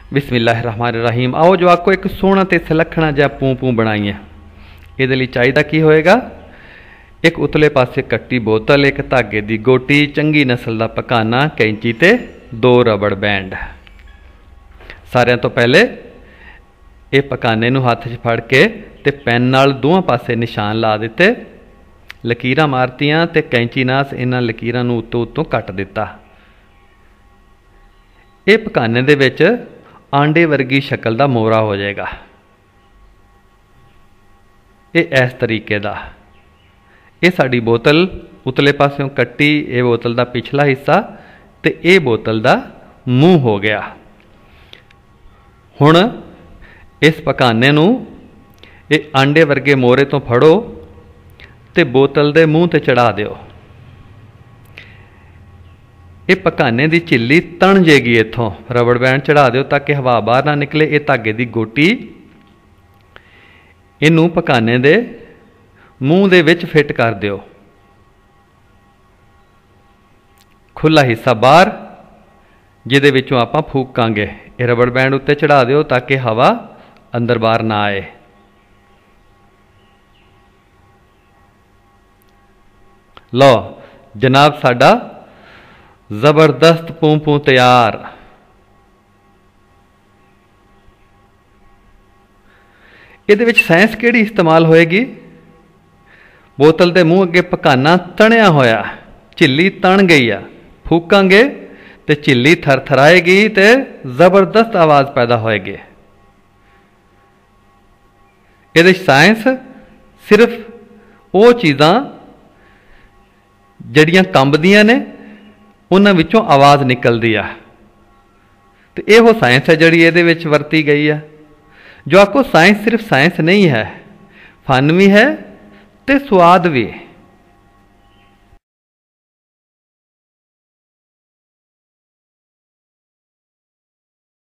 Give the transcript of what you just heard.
बिस्मिल्लाहिर्रहमानिर्रहीम। आओ जो आपको एक सोहना ते सलखना जहा पू पू बनाई है। ये चाहिए की होएगा, एक उतले पासे कट्टी बोतल, एक धागे की गोटी, चंगी नस्ल का पकाना, कैंची ते 2 रबड़ बैंड। सारिਆਂ तो पहले ये पकाने नूं हत्थ 'च फड़ के ते पेन नाल दोवां पासे निशान ला दिते, लकीरां मारतियां ते कैंची नाल इन्हां लकीरां नूं उत्तों उत्तों कट दिता। ये पकाने दे विच आंडे वर्गी शक्ल का मोहरा हो जाएगा। ये इस तरीके का, ये साड़ी बोतल उतले पासों कट्टी, ये बोतल का पिछला हिस्सा ते ये बोतल का मूँह हो गया। हुण इस पकाने नूं ये आंडे वर्गे मोहरे तो फड़ो ते बोतल के मूँह ते चढ़ा दिओ। ये पकाने की झिल्ली तन जाएगी, इत्थों रबड़ बैंड चढ़ा दिओ ताकि हवा बाहर ना निकले। ये धागे की गोटी इनू पकाने दे मूँह दे विच फिट कर दिओ। खुला हिस्सा बाहर, जिहदे विचों आपां फूकांगे। ये रबड़ बैंड उत्ते चढ़ा दिओ ताकि हवा अंदर बाहर ना आए। लो जनाब, साडा जबरदस्त पू पू तैयार। इहदे विच साइंस किहड़ी इस्तेमाल होएगी? बोतल के मूँह अगे पकाना तणिया होया, झिल्ली तन गई आ, फूकांगे तो झिल्ली थरथराएगी तो जबरदस्त आवाज़ पैदा होएगी। ये साइंस सिर्फ वो चीज़ां जड़ियां कंबदियां ने उन्हां विचों आवाज़ निकलती आ, तो यह साइंस है जिहड़ी इहदे विच वरती गई है। जो आपको साइंस सिर्फ साइंस नहीं है, फन भी है तो स्वाद भी।